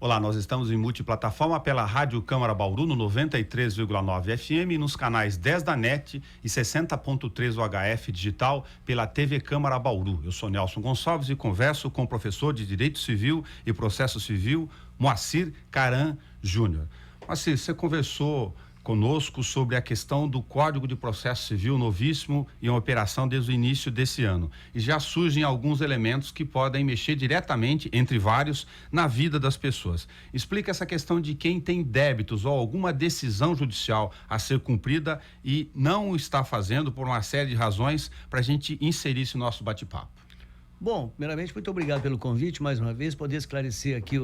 Olá, nós estamos em multiplataforma pela Rádio Câmara Bauru no 93,9 FM, nos canais 10 da NET e 60.3 UHF digital pela TV Câmara Bauru. Eu sou Nelson Gonçalves e converso com o professor de Direito Civil e Processo Civil, Moacir Caran Júnior. Moacir, você conversou conosco sobre a questão do Código de Processo Civil novíssimo em operação desde o início desse ano. E já surgem alguns elementos que podem mexer diretamente, entre vários, na vida das pessoas. Explica essa questão de quem tem débitos ou alguma decisão judicial a ser cumprida e não o está fazendo por uma série de razões, para a gente inserir esse nosso bate-papo. Bom, primeiramente, muito obrigado pelo convite, mais uma vez, poder esclarecer aqui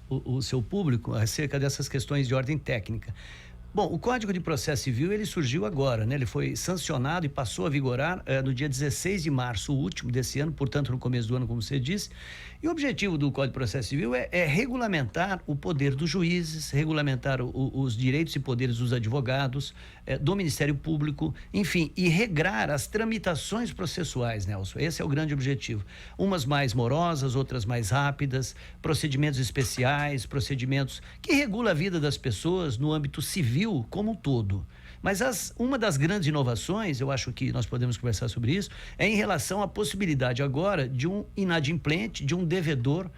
o seu público acerca dessas questões de ordem técnica. Bom, o Código de Processo Civil, ele surgiu agora, né? Ele foi sancionado e passou a vigorar no dia 16 de março, o último desse ano, portanto, no começo do ano, como você disse. E o objetivo do Código de Processo Civil é regulamentar o poder dos juízes, regulamentar os direitos e poderes dos advogados, do Ministério Público, enfim, e regrar as tramitações processuais, Nelson. Esse é o grande objetivo. Umas mais morosas, outras mais rápidas, procedimentos especiais, procedimentos que regulam a vida das pessoas no âmbito civil como um todo. Mas uma das grandes inovações, eu acho que nós podemos conversar sobre isso, é em relação à possibilidade agora de um inadimplente, de um devedor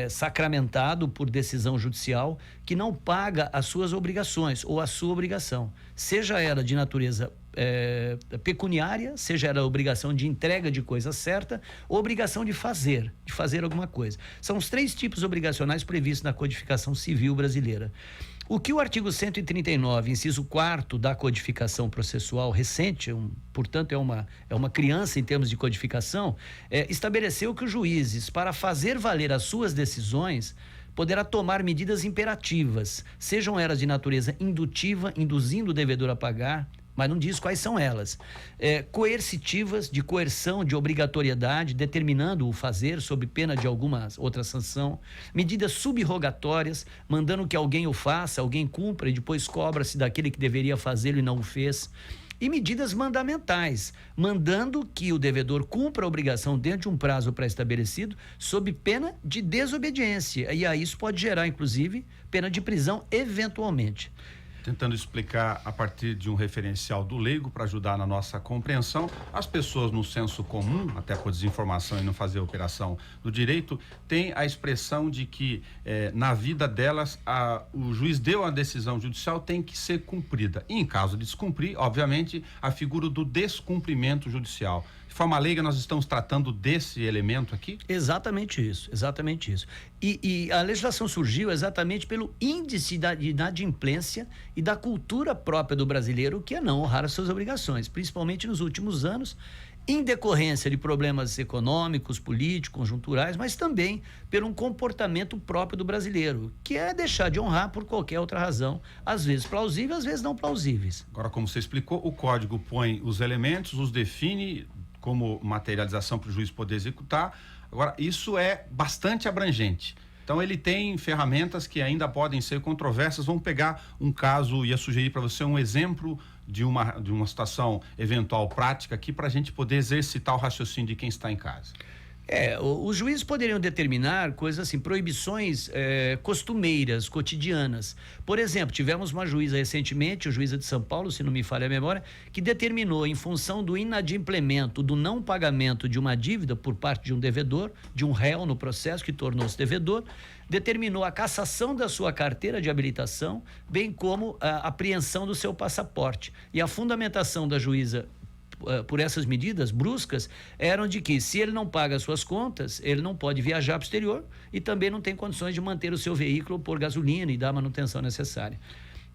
sacramentado por decisão judicial que não paga as suas obrigações ou a sua obrigação, seja ela de natureza pecuniária, seja ela obrigação de entrega de coisa certa ou obrigação de fazer alguma coisa. São os 3 tipos obrigacionais previstos na Codificação Civil brasileira. O que o artigo 139, inciso 4º da codificação processual recente, portanto é uma criança em termos de codificação, estabeleceu que os juízes, para fazer valer as suas decisões, poderá tomar medidas imperativas, sejam elas de natureza indutiva, induzindo o devedor a pagar, mas não diz quais são elas, coercitivas, de coerção, de obrigatoriedade, determinando o fazer sob pena de alguma outra sanção, medidas subrogatórias, mandando que alguém o faça, alguém cumpra e depois cobra-se daquele que deveria fazê-lo e não o fez, e medidas mandamentais, mandando que o devedor cumpra a obrigação dentro de um prazo pré-estabelecido sob pena de desobediência, e aí isso pode gerar, inclusive, pena de prisão eventualmente. Tentando explicar a partir de um referencial do leigo para ajudar na nossa compreensão, as pessoas no senso comum, até por desinformação e não fazer a operação do direito, tem a expressão de que na vida delas o juiz deu a decisão judicial, tem que ser cumprida. E em caso de descumprir, obviamente, a figura do descumprimento judicial. De forma leiga, nós estamos tratando desse elemento aqui? Exatamente isso, exatamente isso. E a legislação surgiu exatamente pelo índice de inadimplência e da cultura própria do brasileiro, que é não honrar as suas obrigações, principalmente nos últimos anos, em decorrência de problemas econômicos, políticos, conjunturais, mas também por um comportamento próprio do brasileiro, que é deixar de honrar por qualquer outra razão, às vezes plausível, às vezes não plausíveis. Agora, como você explicou, o código põe os elementos, os define como materialização para o juiz poder executar. Agora, isso é bastante abrangente. Então, ele tem ferramentas que ainda podem ser controversas. Vamos pegar um caso, ia sugerir para você um exemplo de uma situação eventual prática aqui para a gente poder exercitar o raciocínio de quem está em casa. Os juízes poderiam determinar coisas assim, proibições costumeiras, cotidianas. Por exemplo, tivemos uma juíza recentemente, a juíza de São Paulo, se não me falha a memória, que determinou, em função do inadimplemento, do não pagamento de uma dívida por parte de um devedor, de um réu no processo que tornou-se devedor, determinou a cassação da sua carteira de habilitação, bem como a apreensão do seu passaporte. E a fundamentação da juíza por essas medidas bruscas eram de que, se ele não paga as suas contas, ele não pode viajar para o exterior e também não tem condições de manter o seu veículo por gasolina e dar a manutenção necessária.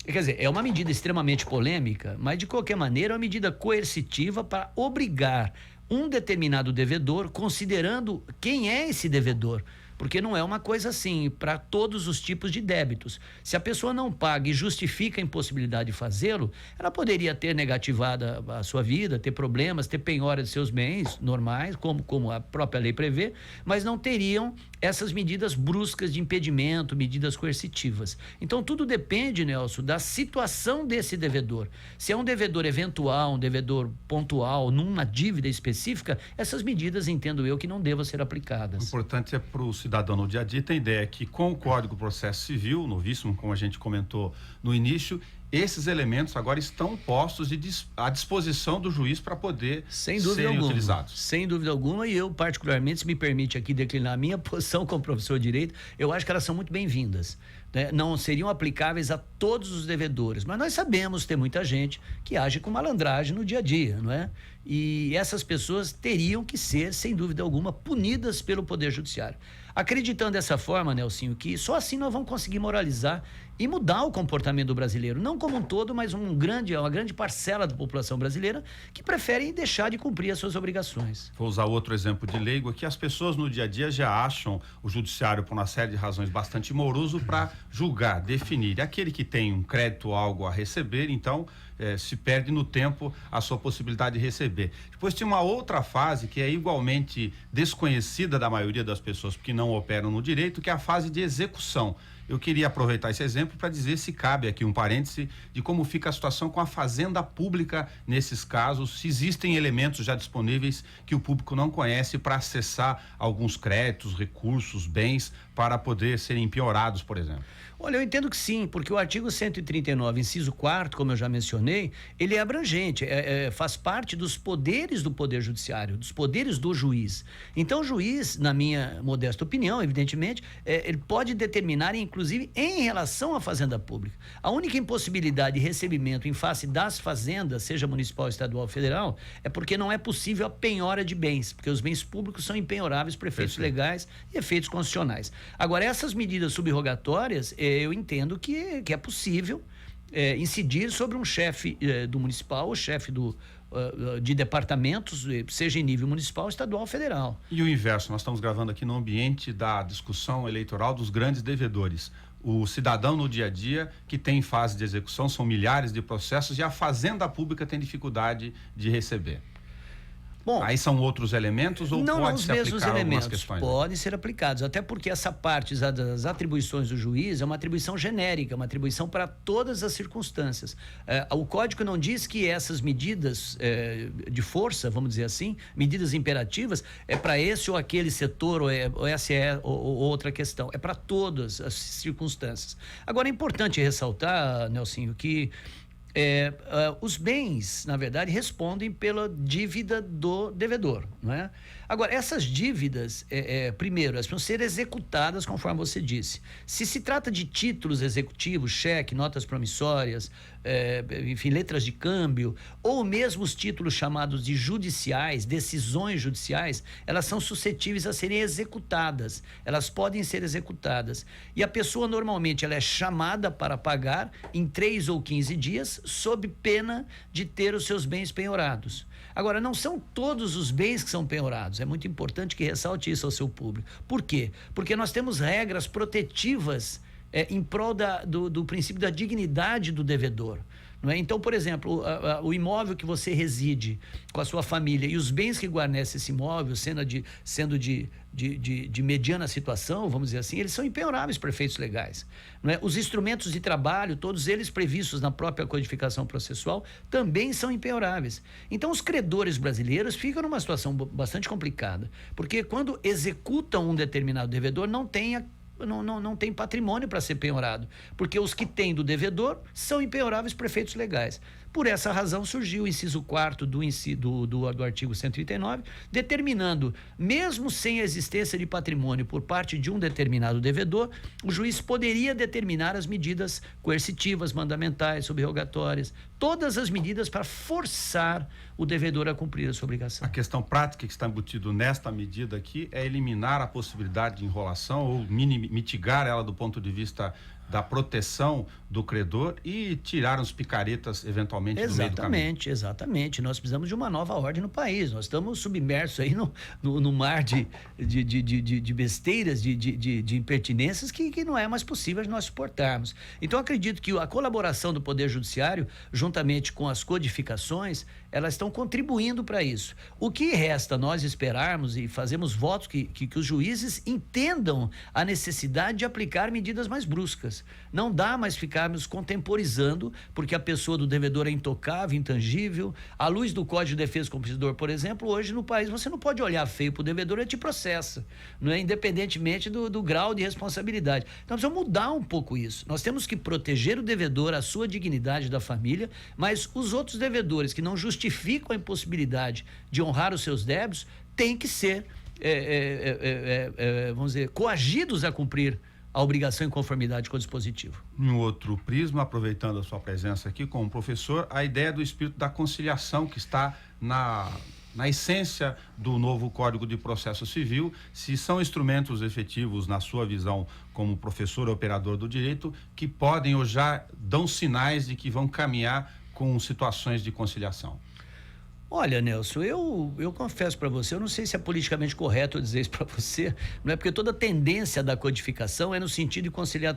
Quer dizer, é uma medida extremamente polêmica, mas de qualquer maneira é uma medida coercitiva para obrigar um determinado devedor, considerando quem é esse devedor. Porque não é uma coisa assim para todos os tipos de débitos. Se a pessoa não paga e justifica a impossibilidade de fazê-lo, ela poderia ter negativada a sua vida, ter problemas, ter penhora de seus bens normais, como a própria lei prevê, mas não teriam essas medidas bruscas de impedimento, medidas coercitivas. Então, tudo depende, Nelson, da situação desse devedor. Se é um devedor eventual, um devedor pontual, numa dívida específica, essas medidas, entendo eu, que não devam ser aplicadas. O importante é para o cidadão no dia a dia ter ideia que com o Código de Processo Civil, novíssimo, como a gente comentou no início, esses elementos agora estão postos à disposição do juiz para poder serem utilizados. Sem dúvida alguma, e eu particularmente, se me permite aqui declinar a minha posição como professor de direito, eu acho que elas são muito bem-vindas, né? Não seriam aplicáveis a todos os devedores, mas nós sabemos ter muita gente que age com malandragem no dia a dia, não é? E essas pessoas teriam que ser, sem dúvida alguma, punidas pelo Poder Judiciário. Acreditando dessa forma, Nelsinho, que só assim nós vamos conseguir moralizar e mudar o comportamento do brasileiro, não como um todo, mas uma grande parcela da população brasileira que prefere deixar de cumprir as suas obrigações. Vou usar outro exemplo de leigo aqui. As pessoas no dia a dia já acham o judiciário, por uma série de razões, bastante moroso para julgar, definir. Aquele que tem um crédito ou algo a receber, então se perde no tempo a sua possibilidade de receber. Depois tem uma outra fase que é igualmente desconhecida da maioria das pessoas que não operam no direito, que é a fase de execução. Eu queria aproveitar esse exemplo para dizer se cabe aqui um parêntese de como fica a situação com a fazenda pública nesses casos, se existem elementos já disponíveis que o público não conhece para acessar alguns créditos, recursos, bens, para poder serem penhorados, por exemplo. Olha, eu entendo que sim, porque o artigo 139, inciso 4º, como eu já mencionei, ele é abrangente, faz parte dos poderes do Poder Judiciário, dos poderes do juiz. Então, o juiz, na minha modesta opinião, evidentemente, ele pode determinar, inclusive, em relação à fazenda pública. A única impossibilidade de recebimento em face das fazendas, seja municipal, estadual ou federal, é porque não é possível a penhora de bens, porque os bens públicos são impenhoráveis por efeitos legais e efeitos constitucionais. Agora, essas medidas subrogatórias, eu entendo que é possível incidir sobre um chefe do municipal ou chefe de departamentos, seja em nível municipal, estadual ou federal. E o inverso, nós estamos gravando aqui no ambiente da discussão eleitoral dos grandes devedores. O cidadão no dia a dia que tem fase de execução, são milhares de processos e a fazenda pública tem dificuldade de receber. Bom, aí são outros elementos ou pode se aplicar algumas questões? Podem ser aplicados, até porque essa parte das atribuições do juiz é uma atribuição genérica, uma atribuição para todas as circunstâncias. O Código não diz que essas medidas de força, vamos dizer assim, medidas imperativas, é para esse ou aquele setor, ou essa ou outra questão. É para todas as circunstâncias. Agora, é importante ressaltar, Nelsinho, que os bens, na verdade, respondem pela dívida do devedor, não é? Agora, essas dívidas, primeiro, elas vão ser executadas conforme você disse. Se trata de títulos executivos, cheque, notas promissórias, enfim, letras de câmbio, ou mesmo os títulos chamados de judiciais, decisões judiciais, elas são suscetíveis a serem executadas. Elas podem ser executadas. E a pessoa, normalmente, ela é chamada para pagar em 3 ou 15 dias, sob pena de ter os seus bens penhorados. Agora, não são todos os bens que são penhorados. É muito importante que ressalte isso ao seu público. Por quê? Porque nós temos regras protetivas em prol do princípio da dignidade do devedor. Não é? Então, por exemplo, o imóvel que você reside com a sua família e os bens que guarnecem esse imóvel, sendo de mediana situação, vamos dizer assim, eles são impenhoráveis por efeitos legais. Não é? Os instrumentos de trabalho, todos eles previstos na própria codificação processual, também são impenhoráveis. Então, os credores brasileiros ficam numa situação bastante complicada, porque quando executam um determinado devedor, não tem patrimônio para ser penhorado, porque os que têm do devedor são impenhoráveis por efeitos legais. Por essa razão surgiu o inciso 4º do artigo 139, determinando, mesmo sem a existência de patrimônio por parte de um determinado devedor, o juiz poderia determinar as medidas coercitivas, mandamentais, subrogatórias, todas as medidas para forçar o devedor a cumprir a sua obrigação. A questão prática que está embutido nesta medida aqui é eliminar a possibilidade de enrolação ou mitigar ela do ponto de vista da proteção do credor e tirar os picaretas eventualmente do meio do caminho. Exatamente. Nós precisamos de uma nova ordem no país. Nós estamos submersos aí no mar de besteiras, de impertinências que não é mais possível de nós suportarmos. Então, acredito que a colaboração do Poder Judiciário, juntamente com as codificações, elas estão contribuindo para isso. O que resta nós esperarmos e fazermos votos que os juízes entendam a necessidade de aplicar medidas mais bruscas. Não dá mais ficarmos contemporizando, porque a pessoa do devedor é intocável, intangível. À luz do Código de Defesa do Consumidor, por exemplo, hoje no país você não pode olhar feio para o devedor, ele te processa, não é? Independentemente do grau de responsabilidade. Então, precisamos mudar um pouco isso. Nós temos que proteger o devedor, a sua dignidade da família, mas os outros devedores que não justificam a impossibilidade de honrar os seus débitos têm que ser, vamos dizer, coagidos a cumprir a obrigação em conformidade com o dispositivo. Em outro prisma, aproveitando a sua presença aqui como professor, a ideia do espírito da conciliação que está na essência do novo Código de Processo Civil, se são instrumentos efetivos, na sua visão, como professor operador do direito, que podem ou já dão sinais de que vão caminhar com situações de conciliação. Olha, Nelson, eu confesso para você, eu não sei se é politicamente correto eu dizer isso para você, não é? Porque toda tendência da codificação é no sentido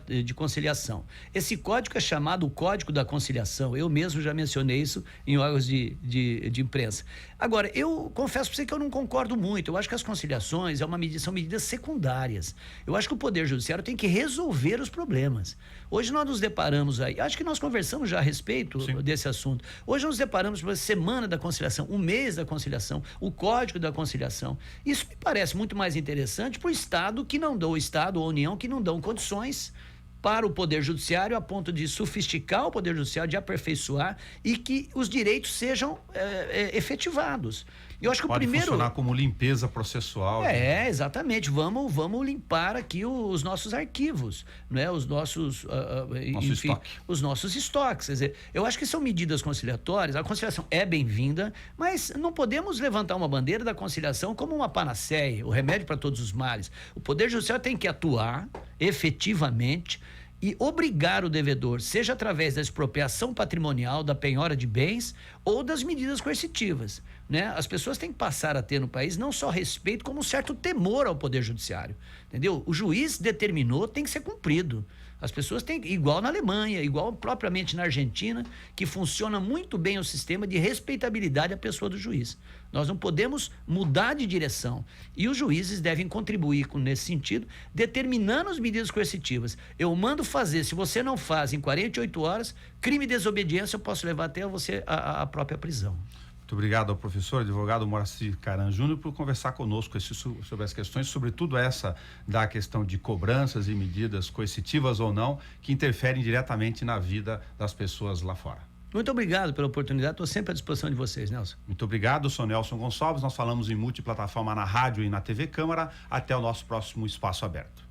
de conciliação. Esse código é chamado o Código da Conciliação, eu mesmo já mencionei isso em órgãos de imprensa. Agora, eu confesso para você que eu não concordo muito, eu acho que as conciliações são medidas secundárias. Eu acho que o Poder Judiciário tem que resolver os problemas. Hoje nós nos deparamos aí, acho que nós conversamos já a respeito desse assunto, hoje nós nos deparamos com a Semana da Conciliação, o mês da conciliação, o Código da Conciliação. Isso me parece muito mais interessante para o Estado ou a União que não dão condições para o Poder Judiciário a ponto de sofisticar o Poder Judiciário, de aperfeiçoar e que os direitos sejam efetivados. Eu acho que pode o primeiro funcionar como limpeza processual. Exatamente. Vamos limpar aqui os nossos arquivos, né? Os nossos os nossos estoques. Quer dizer, eu acho que são medidas conciliatórias. A conciliação é bem-vinda, mas não podemos levantar uma bandeira da conciliação como uma panaceia, o remédio para todos os males. O Poder Judiciário tem que atuar efetivamente e obrigar o devedor, seja através da expropriação patrimonial, da penhora de bens ou das medidas coercitivas, né? As pessoas têm que passar a ter no país não só respeito, como um certo temor ao Poder Judiciário, entendeu? O juiz determinou, tem que ser cumprido. As pessoas têm, igual na Alemanha, igual propriamente na Argentina, que funciona muito bem o sistema de respeitabilidade à pessoa do juiz. Nós não podemos mudar de direção e os juízes devem contribuir nesse sentido, determinando as medidas coercitivas. Eu mando fazer, se você não faz em 48 horas, crime de desobediência, eu posso levar até você à própria prisão. Muito obrigado ao professor, advogado Moacir Caran Júnior, por conversar conosco sobre as questões, sobretudo essa da questão de cobranças e medidas coercitivas ou não, que interferem diretamente na vida das pessoas lá fora. Muito obrigado pela oportunidade, estou sempre à disposição de vocês, Nelson. Muito obrigado, sou Nelson Gonçalves, nós falamos em multiplataforma na rádio e na TV Câmara. Até o nosso próximo Espaço Aberto.